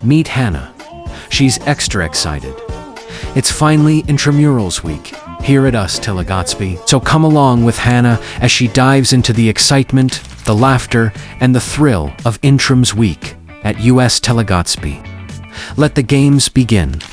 Meet Hannah. She's extra excited. It's finally Intramurals Week here at US Telegatsby, so come along with Hannah as she dives into the excitement, the laughter, and the thrill of Intrams Week at US Telegatsby. Let the games begin.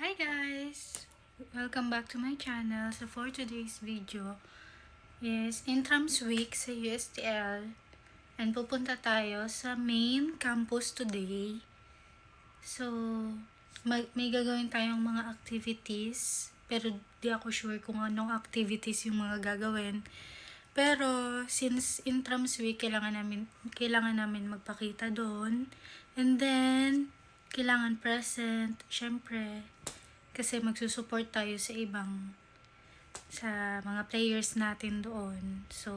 Hi guys! Welcome back to my channel. So for today's video is Intrams Week sa USTL and pupunta tayo sa main campus today. So may gagawin tayong mga activities pero di ako sure kung anong activities yung mga gagawin. Pero since Intrams Week kailangan namin magpakita doon, and then kailangan present, syempre, kasi magsusupport tayo sa mga players natin doon. So,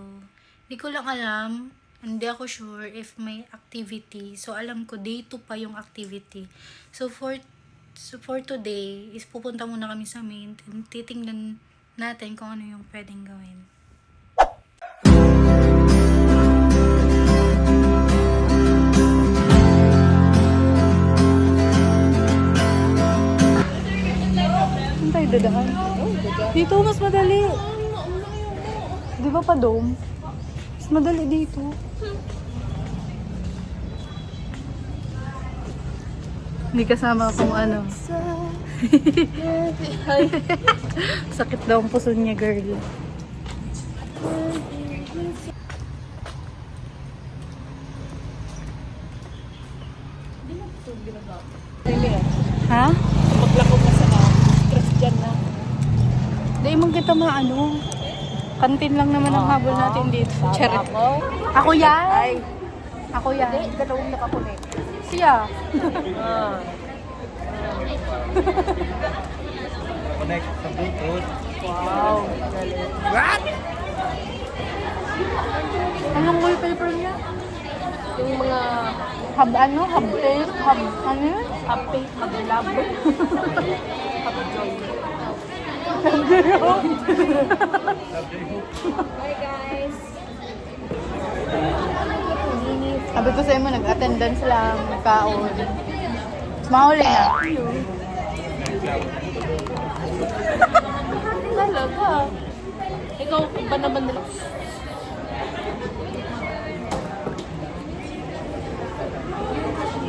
di ko lang alam, hindi ako sure if may activity. So, alam ko, day 2 pa yung activity. So, for today, is pupunta muna kami sa main, and titingnan natin kung ano yung pwedeng gawin. Tayo dadaan. Dito mas madali. Di ba pa dome? Mas madali dito. Hindi kasama kung ano. Sakit daw ang puso niya, girl. Ha? Maglako ka sa stress dyan na. Di man kita maano. Kantin lang naman ang habol natin dito. Charot. Ako yan. Ay, Ako yan. hindi, dalawang nakakunik. Siya. Connect sa Bluetooth. Wow, galing. Anong wallpaper niya? Yung mga Hub ano? Hub tape? Hub ano yun? happy, hablab. Habjoy. Hi guys. Sabi ko sa inyo, nag-attendance lang, nagkaon. Mahuli na. Talaga. Ikaw, iba naman nila.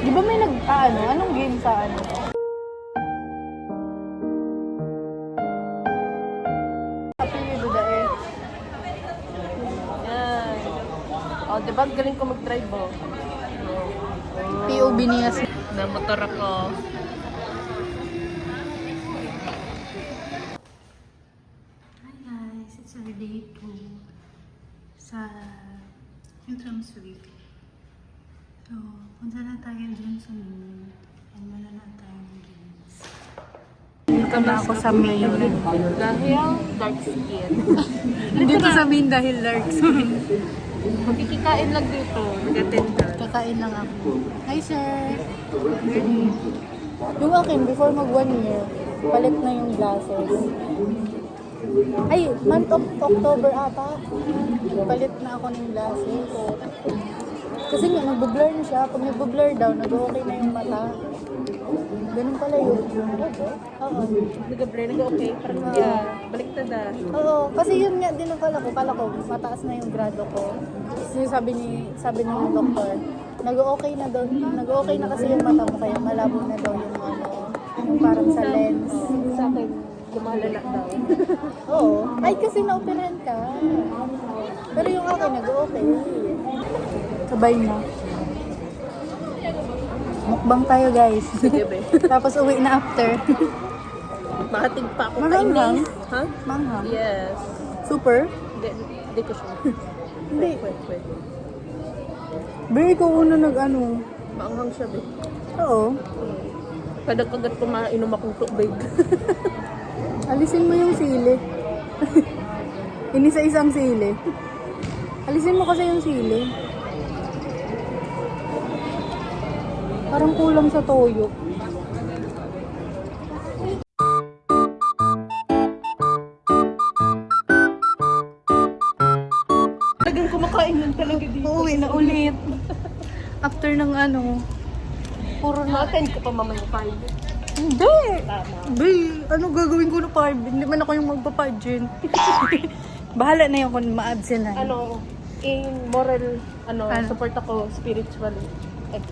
Di ba may nag-ano? Anong game sa ano? Happy you do that eh. Yan. Oh, diba? Galing ko mag-drive oh. POB niya si... Na motor ako. Hi guys, it's our day 2 sa Intrams Week. So, punta na tayo dun sa main and wala na tayong games. Dito na ako sa main. Dahil dark skin. Dito sa main dahil dark skin. Magkikikain lang dito. Mag-attend ka. Kakain lang ako. Hi sir! Yung akin, before mag 1 year, palit na yung glasses. Ay, month of October ata. Palit na ako ng glasses. Kasi nga, nag-blur na siya. Pag nag-blur daw, nag-okay na yung mata. Ganun pala yun. Oo. Nag-blur, nag-okay. Parang baliktad ah. Oo, kasi yun nga din ang kala ko, mataas na yung grado ko. Kasi sabi ng doktor, nag-okay na daw, nag-okay na kasi yung mata mo, kaya malabo na daw yung ano, yung parang sa lens. Sa akin, lumalala daw. Oo. Ay, kasi na-operahan ka. Pero yung akin, nag-okay. Sabay na. Mukbang tayo, guys. Sige, be. Tapos uwi na after. Makatig pa ako Maranghang? kainis. Ha? Manghang. Yes. Super? Hindi ko sure. Hindi. Wait. Very ko una nag-ano. Maanghang siya, be. Oo. Kadag-kagat ko mainom akong tubig. Alisin mo yung sili. Inisa-isang sili. Alisin mo kasi yung sili. Parang kulang sa toyo. Talagang kumakain lang talaga dito. Uuwi na ulit. After ng ano, puro na. Attend ka pa mamaya 5. Hindi! Bay, ano gagawin ko na 5? Hindi man ako yung magpapageant. Bahala na yun kung ma-absent na. Ano, in moral, Ano? support ako spiritually.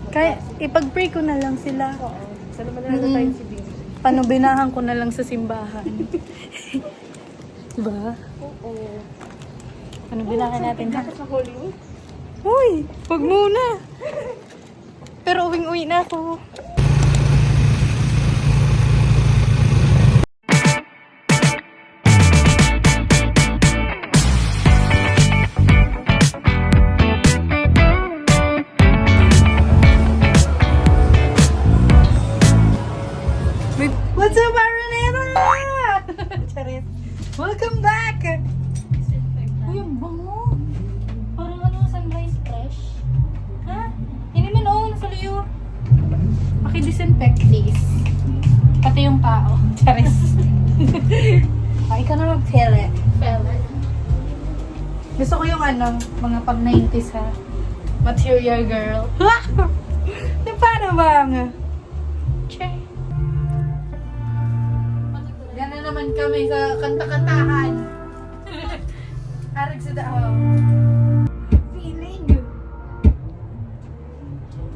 Kaya ipag-pray ko na lang sila. Oo. Sana manalo tayo si Bing. Panubinahan ko na lang sa simbahan. Diba? Oo. Panubinahan natin ha. Sa Holy Week. Uy, wag muna. Pero uwing-uwi na ako. What's up, Araneta? Charis. Welcome back! Uy, ang bango. Parang ano, sunrise fresh. Ha? Hindi man oo, nasa liyo. Paki-disinfect, please. Pati yung tao. Charis. Ay, ka na mag-feel it. Gusto ko yung ano, mga pag-90s ha. Material girl. Di paano bang? Che. Yan na naman kami sa kanta-kantahan. Arag sa daaw. Feeling.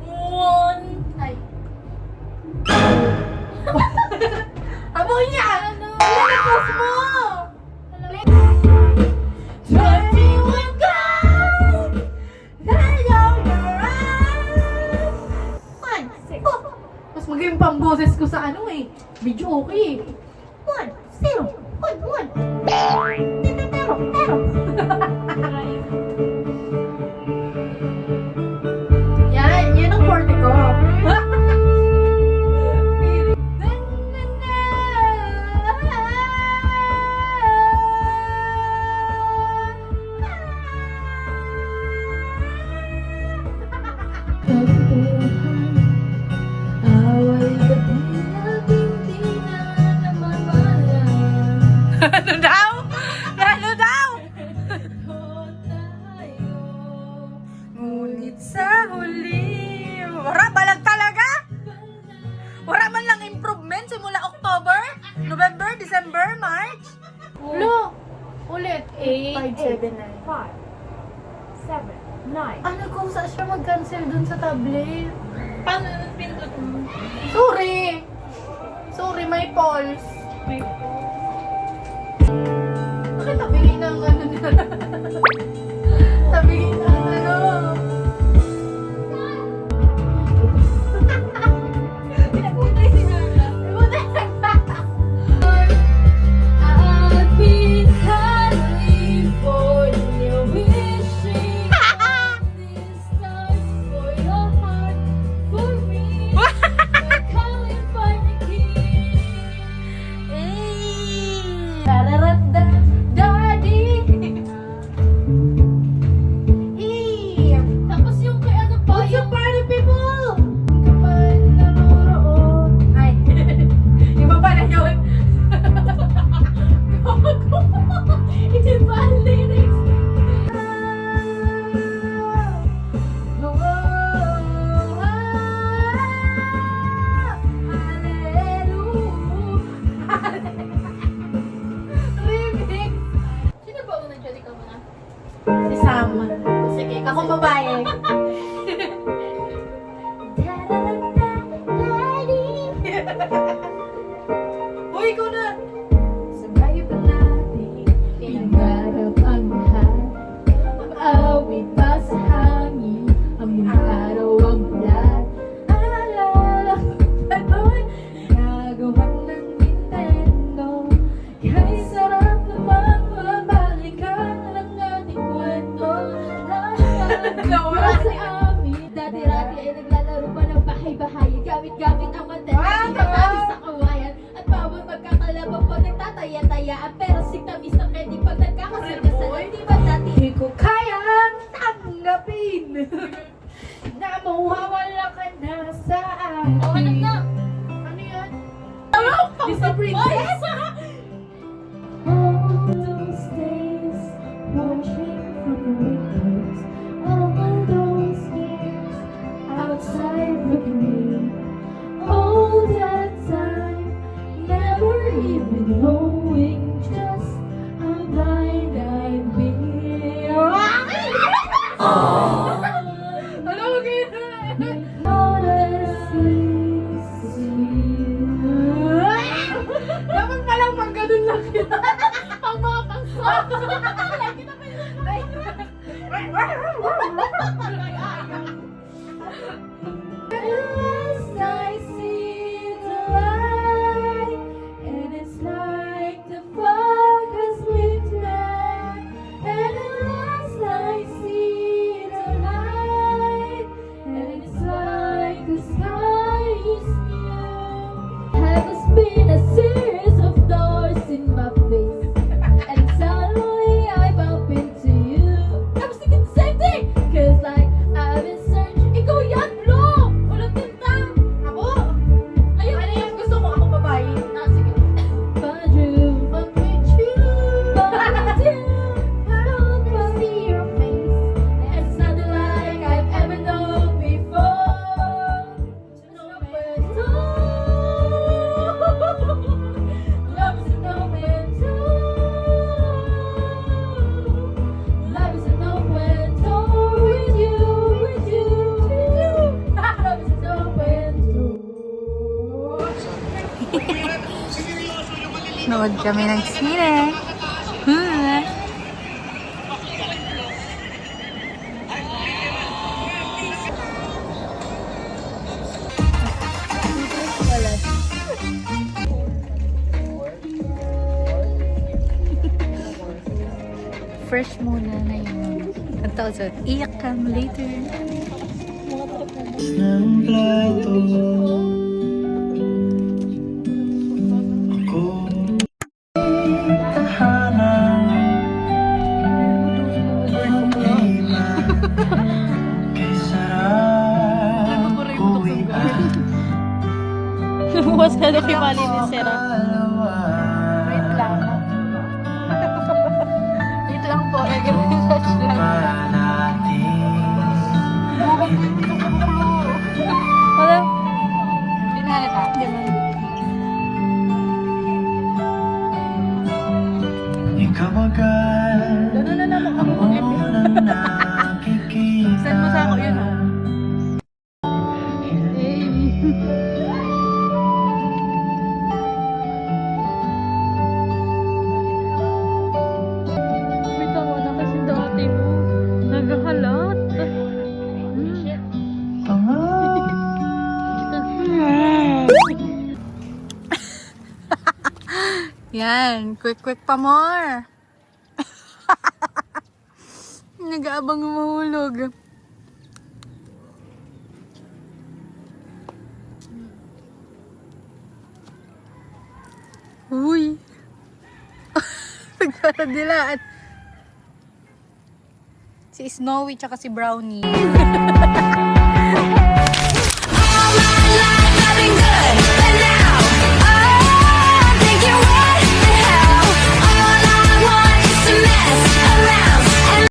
One. Ay. Abo niya! Ano? Pause mo! 21 guys! Let go your eyes! Mas maging pamboses ko sa ano eh. Video okay. 1, 0, 1, 1. Pero. Yan ang forte ko. Ano daw? Ano daw? Ngunit sa huli, wala balag talaga? Wala man lang improvement simula October, November, December, March? Lo, ulit. 8, 5, 7, 5, 7, 9. Ano kung saan siya mag-cancel dun sa tablet? Paano nang pindot mo? Sorry, may pulse. Bakit tabingin ng ano nila? Tabingin ng ano? Pinagputay si Nana. I'll be California wishing this time for your heart, for me, my California king. Tararadda, daddy. Tapos yung kay ano pa, What's up, party people? Kapag naroroon. Ay, iba pala yun. iba ang lyrics. Sino ba unang dyan? Ikaw muna. Si Sam. Sige, Ako babae. Uy, ikaw na. Sabay pa natin pinangarap ang lahat. Awit pa sa hangin, ang mga araw ang bulan. Alala ko pa doon, nagawan ng Nintendo. Kaya sarap naman mabalikan ang ating kwento. Para sa amin, dati-rati ay naglalaro pa ng bahay-bahay. Gamit-gamit ang mantel, hindi sa kawayan. At bawal magkakalabang pag nagtataya-tayaan. Pero sigtamis ng candy pag nagkakasagasal. Di ba dati? Hindi ko kayang tanggapin. Na mawawala ka na sa outside looking in. All that time, never even knowing just how blind I've been. Alam mo dapat palang pang ganun lang yun. Pang mga pang-swap. Kita pa yun. As I see the light, and it's like the fog has lifted. And as I see the light, and it's like the sky is new. Has been a series of doors in my face, and suddenly I bump into you. I was thinking the same thing, 'cause like I've been searching. Ikaw yan, bro! Walang tinta! Ako! Ayun! Ano yung gusto mo? Ako babae? Sige. But you, but with you, but with you, I don't want to see your face. And it's nothing like I've ever known before. No window. Love is no window. Love is no window with you, with you, with you. Love is no window. Nood kami ng sine. Fresh muna ngayon. Ang tawag sa iyak kang later. ng plato. Ako tahanan. Iba kay sarap uwian. Lumuwas na kay Mali ni Sarah. Wait lang. Wait lang po. Nag-research lang. Wala. Hindi na halata. Hindi man. Ikaw agad Doon na naman ako. ang unang nakikita. Send mo sa ako yun, ha? May tawa na kasi dati mo. Naghahalat. Yan, quick pa more. Nag-aabang mahulog. Uy. Nagparadilaan. Si Snowy tsaka si Brownie.